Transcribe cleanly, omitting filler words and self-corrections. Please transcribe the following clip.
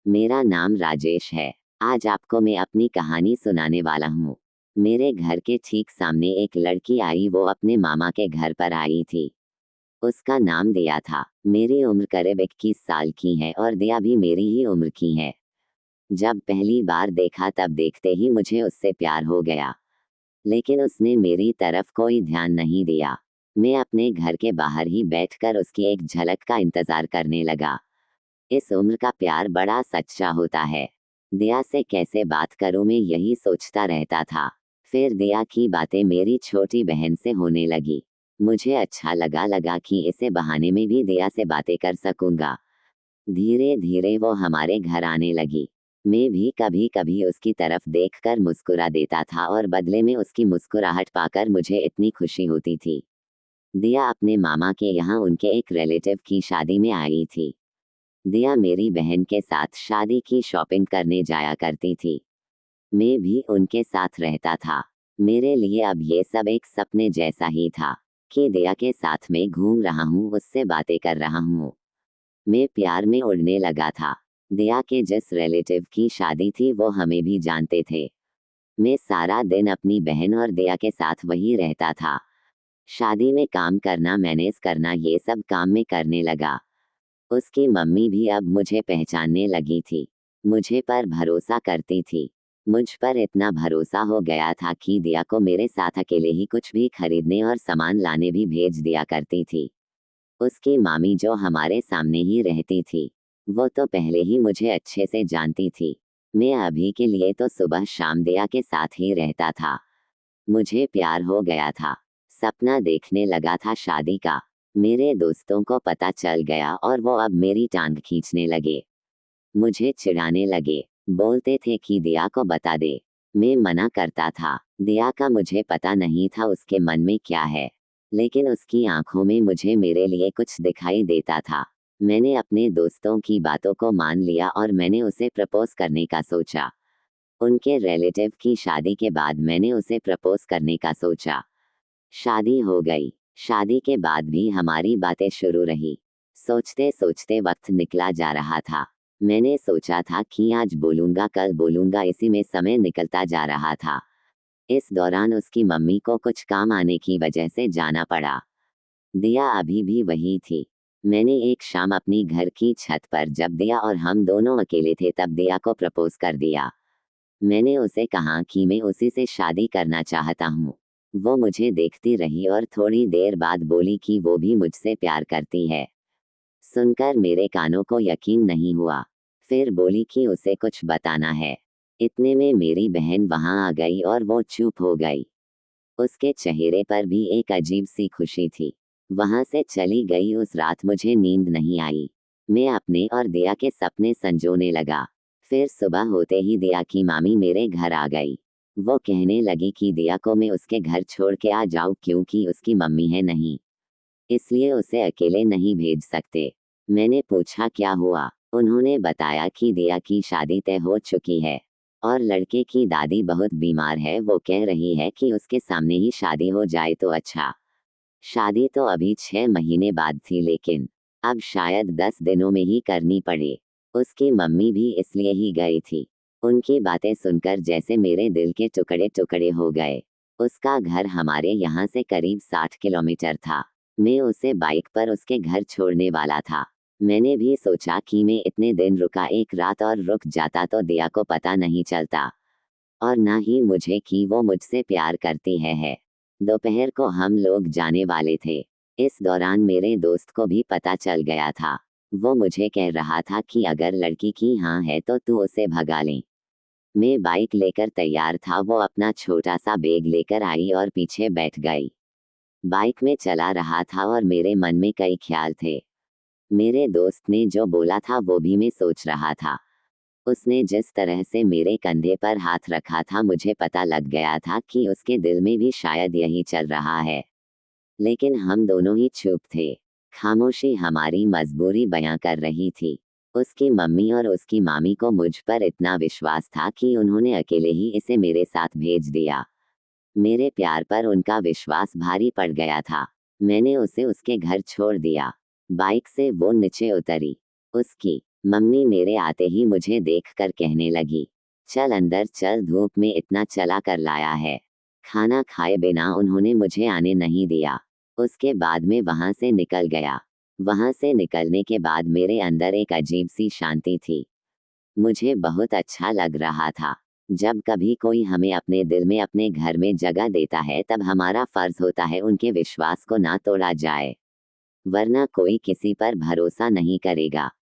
मेरा नाम राजेश है। आज आपको मैं अपनी कहानी सुनाने वाला हूँ। मेरे घर के ठीक सामने एक लड़की आई, वो अपने मामा के घर पर आई थी। उसका नाम दिया था। मेरी उम्र करीब 21 साल की है और दिया भी मेरी ही उम्र की है। जब पहली बार देखा तब देखते ही मुझे उससे प्यार हो गया, लेकिन उसने मेरी तरफ कोई ध्यान नहीं दिया। मैं अपने घर के बाहर ही बैठकर उसकी एक झलक का इंतजार करने लगा। इस उम्र का प्यार बड़ा सच्चा होता है। दिया से कैसे बात करूं, मैं यही सोचता रहता था। फिर दिया की बातें मेरी छोटी बहन से होने लगी। मुझे अच्छा लगा कि इसे बहाने में भी दिया से बातें कर सकूंगा। धीरे धीरे वो हमारे घर आने लगी। मैं भी कभी कभी उसकी तरफ देखकर मुस्कुरा देता था और बदले में उसकी मुस्कुराहट पाकर मुझे इतनी खुशी होती थी। दिया अपने मामा के यहाँ उनके एक रिलेटिव की शादी में आई थी। दिया मेरी बहन के साथ शादी की शॉपिंग करने जाया करती थी। मैं भी उनके साथ रहता था। मेरे लिए अब ये सब एक सपने जैसा ही था कि दिया के साथ मैं घूम रहा हूँ, उससे बातें कर रहा हूँ। मैं प्यार में उड़ने लगा था। दिया के जिस रिलेटिव की शादी थी वो हमें भी जानते थे। मैं सारा दिन अपनी बहन और दिया के साथ वही रहता था। शादी में काम करना, मैनेज करना, ये सब काम में करने लगा। उसकी मम्मी भी अब मुझे पहचानने लगी थी। मुझे पर भरोसा करती थी। मुझ पर इतना भरोसा हो गया था कि दिया को मेरे साथ अकेले ही कुछ भी खरीदने और सामान लाने भी भेज दिया करती थी। उसकी मामी जो हमारे सामने ही रहती थी, वो तो पहले ही मुझे अच्छे से जानती थी। मैं अभी के लिए तो सुबह शाम दिया के साथ ही रहता था। मुझे प्यार हो गया था। सपना देखने लगा था शादी का। मेरे दोस्तों को पता चल गया और वो अब मेरी टांग खींचने लगे। मुझे चिढ़ाने लगे। बोलते थे कि दिया को बता दे। मैं मना करता था। दिया का मुझे पता नहीं था उसके मन में क्या है, लेकिन उसकी आंखों में मुझे मेरे लिए कुछ दिखाई देता था। मैंने अपने दोस्तों की बातों को मान लिया और मैंने उसे प्रपोज करने का सोचा। उनके रिलेटिव की शादी के बाद मैंने उसे प्रपोज करने का सोचा। शादी हो गई। शादी के बाद भी हमारी बातें शुरू रही। सोचते सोचते वक्त निकला जा रहा था। मैंने सोचा था कि आज बोलूंगा कल बोलूंगा, इसी में समय निकलता जा रहा था। इस दौरान उसकी मम्मी को कुछ काम आने की वजह से जाना पड़ा। दिया अभी भी वही थी। मैंने एक शाम अपनी घर की छत पर जब दिया और हम दोनों अकेले थे तब दिया को प्रपोज कर दिया। मैंने उसे कहा कि मैं उसी से शादी करना चाहता हूँ। वो मुझे देखती रही और थोड़ी देर बाद बोली कि वो भी मुझसे प्यार करती है। सुनकर मेरे कानों को यकीन नहीं हुआ। फिर बोली कि उसे कुछ बताना है। इतने में मेरी बहन वहां आ गई और वो चुप हो गई। उसके चेहरे पर भी एक अजीब सी खुशी थी। वहां से चली गई। उस रात मुझे नींद नहीं आई। मैं अपने और दिया के सपने संजोने लगा। फिर सुबह होते ही दिया की मामी मेरे घर आ गई। वो कहने लगी कि दिया को मैं उसके घर छोड़ के आ जाऊं क्योंकि उसकी मम्मी है नहीं, इसलिए उसे अकेले नहीं भेज सकते। मैंने पूछा क्या हुआ। उन्होंने बताया कि दिया की शादी तय हो चुकी है और लड़के की दादी बहुत बीमार है। वो कह रही है कि उसके सामने ही शादी हो जाए तो अच्छा। शादी तो अभी 6 महीने बाद थी, लेकिन अब शायद 10 दिनों में ही करनी पड़े। उसकी मम्मी भी इसलिए ही गई थी। उनकी बातें सुनकर जैसे मेरे दिल के टुकड़े टुकड़े हो गए। उसका घर हमारे यहाँ से करीब 60 किलोमीटर था। मैं उसे बाइक पर उसके घर छोड़ने वाला था। मैंने भी सोचा कि मैं इतने दिन रुका, एक रात और रुक जाता तो दिया को पता नहीं चलता और ना ही मुझे कि वो मुझसे प्यार करती है। दोपहर को हम लोग जाने वाले थे। इस दौरान मेरे दोस्त को भी पता चल गया था। वो मुझे कह रहा था कि अगर लड़की की हाँ है तो तू उसे भगा ले। मैं बाइक लेकर तैयार था। वो अपना छोटा सा बैग लेकर आई और पीछे बैठ गई। बाइक में चला रहा था और मेरे मन में कई ख्याल थे। मेरे दोस्त ने जो बोला था वो भी मैं सोच रहा था। उसने जिस तरह से मेरे कंधे पर हाथ रखा था, मुझे पता लग गया था कि उसके दिल में भी शायद यही चल रहा है। लेकिन हम दोनों ही चुप थे। खामोशी हमारी मजबूरी बयां कर रही थी। उसकी मम्मी और उसकी मामी को मुझ पर इतना विश्वास था कि उन्होंने अकेले ही इसे मेरे साथ भेज दिया। मेरे प्यार पर उनका विश्वास भारी पड़ गया था। मैंने उसे उसके घर छोड़ दिया। बाइक से वो नीचे उतरी। उसकी मम्मी मेरे आते ही मुझे देखकर कहने लगी, चल अंदर चल, धूप में इतना चला कर लाया है। खाना खाए बिना उन्होंने मुझे आने नहीं दिया। उसके बाद में वहां से निकल गया। वहां से निकलने के बाद मेरे अंदर एक अजीब सी शांति थी। मुझे बहुत अच्छा लग रहा था। जब कभी कोई हमें अपने दिल में, अपने घर में जगह देता है, तब हमारा फर्ज होता है उनके विश्वास को ना तोड़ा जाए, वरना कोई किसी पर भरोसा नहीं करेगा।